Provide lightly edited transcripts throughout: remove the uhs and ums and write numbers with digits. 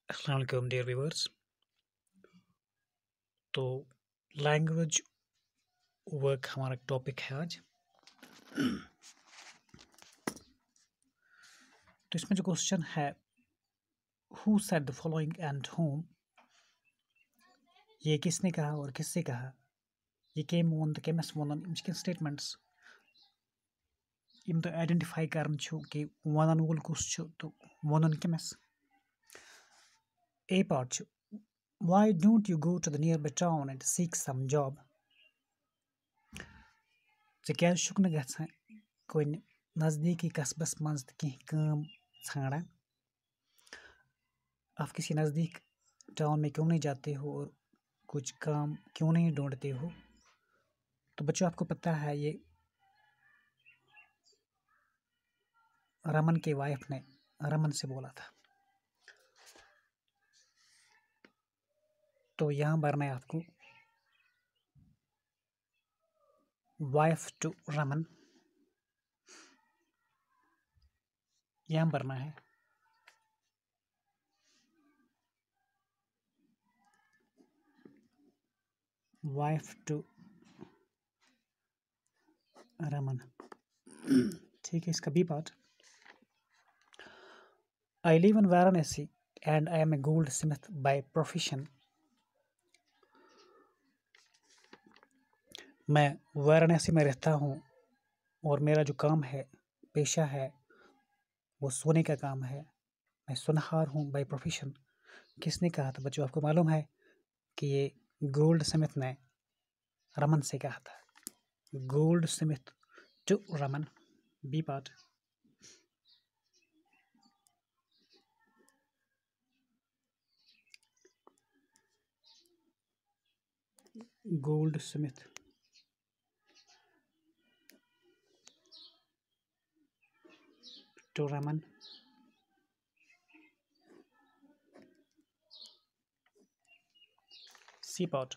अस्सलाम वालेकुम dear viewers. तो लैंग्वेज वर्क हमारा टॉपिक है आज। तो इसमें जो क्वेश्चन है, who said the following and home, ये किसने कहा और किससे कहा। ये केम वोन द केमिस्ट वोनन इनके स्टेटमेंट्स इम तो आइडेंटिफाई करन छु कि वनन वोल कुस छु तो वोनन केमिस। ए पार्ट छु, why don't you go to the nearby town and seek some job। चे क्या शुक न गछान कोई नजदीकी कस्बस मंज कहीं काम छाड़ा। आप किसी नज़दीक टाउन में क्यों नहीं जाते हो और कुछ काम क्यों नहीं ढूंढते हो। तो बच्चों, आपको पता है ये रमन के वाइफ ने रमन से बोला था। तो यहाँ भरना है आपको वाइफ टू रमन, यहाँ भरना है वाइफ टू रमन। ठीक है, इसका B part, I live in Varanasi and I am a goldsmith by profession. मैं वाराणसी में रहता हूँ और मेरा जो काम है, पेशा है, वो सोने का काम है। मैं सुनहार हूँ बाय प्रोफेशन। किसने कहा था बच्चों? आपको मालूम है कि ये गोल्ड स्मिथ ने रमन से कहा था। Goldsmith to Raman, B part. Goldsmith to Raman, C part.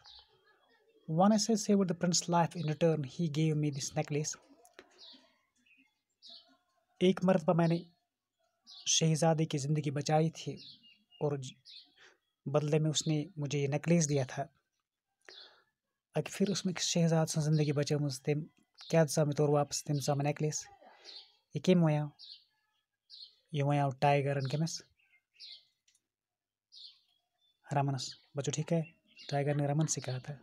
One essay saved the prince's life. In return, he gave me this necklace. एक मरतबा मैंने शहजादे की ज़िंदगी बचाई थी और बदले में उसने मुझे ये नेकलेस दिया था। अगर फिर उसमें शहजाद से ज़िंदगी बचाऊँ तम क्या में तौर वापस तम सा नेकलेस ये केम वया ये वया टाइगर एंड केमस रमनस। बच्चों ठीक है, टाइगर ने रमन से कहा था।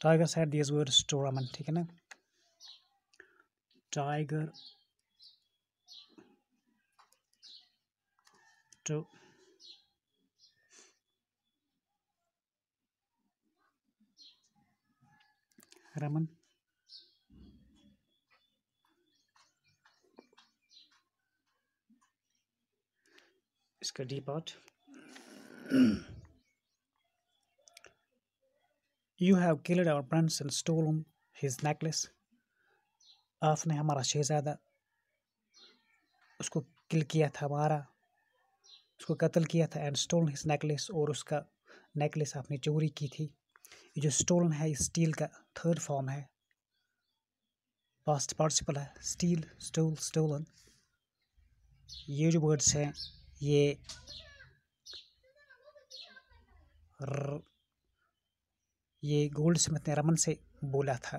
Tiger said these words to Raman, ठीक है ना। Tiger to Raman. इसका D part, You have killed our prince and stolen his necklace। आपने हमारा शहजादा उसको किल किया था, मारा, उसको कत्ल किया था। एंड स्टोलन हिज नेकलेस, और उसका नेकलेस आपने चोरी की थी। ये जो स्टोलन है, स्टील का थर्ड फॉर्म है, पास्ट पार्टिसिपल है। स्टील, स्टोल, स्टोलन, ये जो वर्ड्स हैं ये गोल्ड स्मिथ ने रमन से बोला था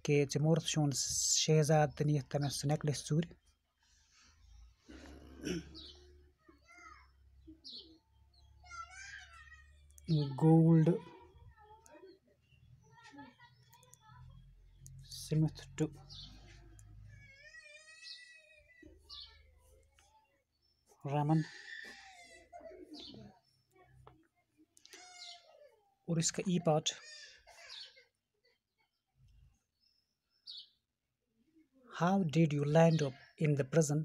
कि जमोरत शोन शहजाद तनियत तमस नेकलेस चूर। गोल्ड स्मिथ टू रमन, और इसका E part, how did you land up in the prison.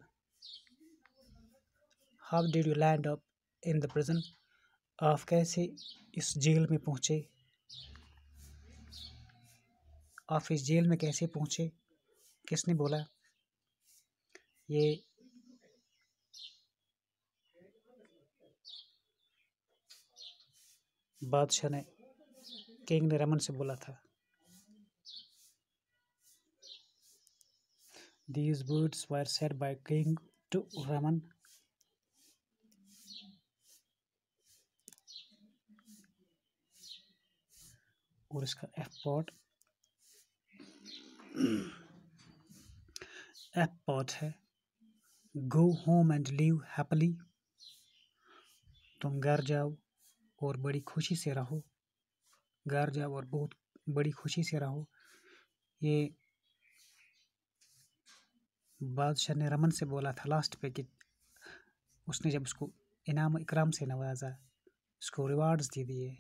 How did you land up in the prison, आप कैसे इस जेल में पहुंचे, आप इस जेल में कैसे पहुंचे, किसने बोला। ये बादशाह ने, किंग ने रमन से बोला था। These words were said by king to Raman। और इसका एफ पार्ट है go home and live happily, तुम घर जाओ और बड़ी खुशी से रहो, घर जाओ और बहुत बड़ी खुशी से रहो। ये बादशाह ने रमन से बोला था लास्ट पे कि उसने जब उसको इनाम इकराम से नवाजा, उसको रिवार्ड्स दे दिए,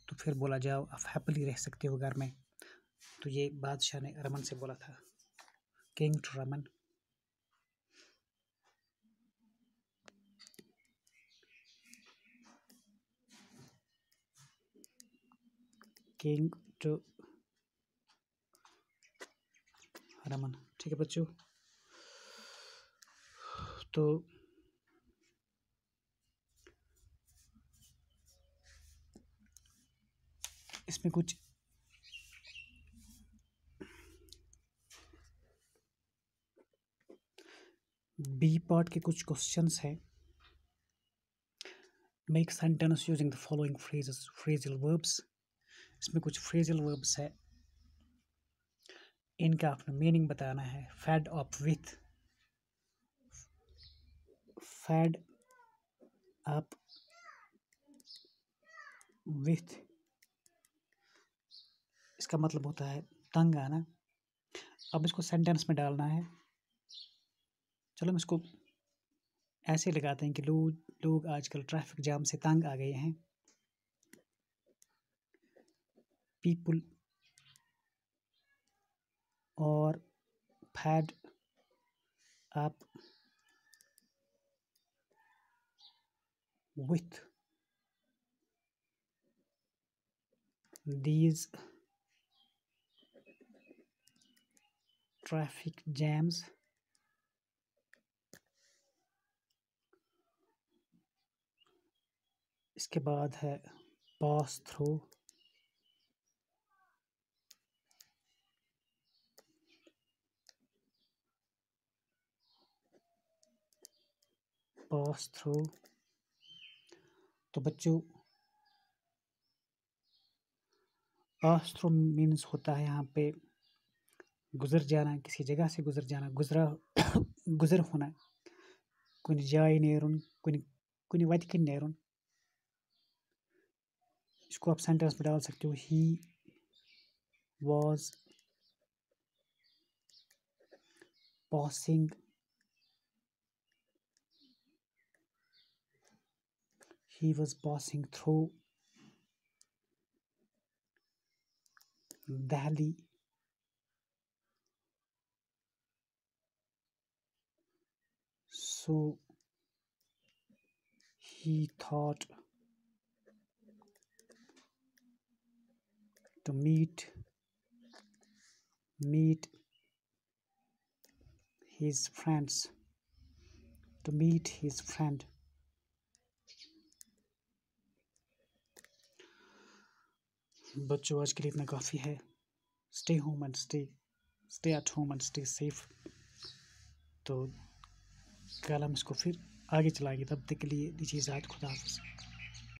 तो फिर बोला जाओ आप हैप्पीली रह सकते हो घर में। तो ये बादशाह ने रमन से बोला था, king to Raman. King to Raman. ठीक है बच्चों, तो इसमें कुछ बी पार्ट के कुछ क्वेश्चंस हैं। Make sentence using the following phrases, phrasal verbs. इसमें कुछ फ्रेजल वर्ब्स है, इनका आपने मीनिंग बताना है। Fed up with, fed up with, इसका मतलब होता है तंग आना। अब इसको सेंटेंस में डालना है। चलो हम इसको ऐसे लगाते हैं कि लोग आजकल ट्रैफिक जाम से तंग आ गए हैं। पीपल और fed up with these traffic jams। इसके बाद है pass through, pass through। तो बच्चों pass through मीन्स होता है यहाँ पे गुजर जाना, किसी जगह से गुजर जाना, गुजर होना, कुछ जाए नेरुन, कुछ वत नेरुन। इसको आप सेंटेंस में डाल सकते हो, he was passing, he was passing through Delhi, so he thought to meet his friends, to meet his friend। बच्चों आज के लिए इतना काफ़ी है। Stay home and stay at home and stay safe. तो कल हम इसको फिर आगे चलाएंगे, तब तक के लिए दीजिए इजाज़त। खुदा हाफ़िज़।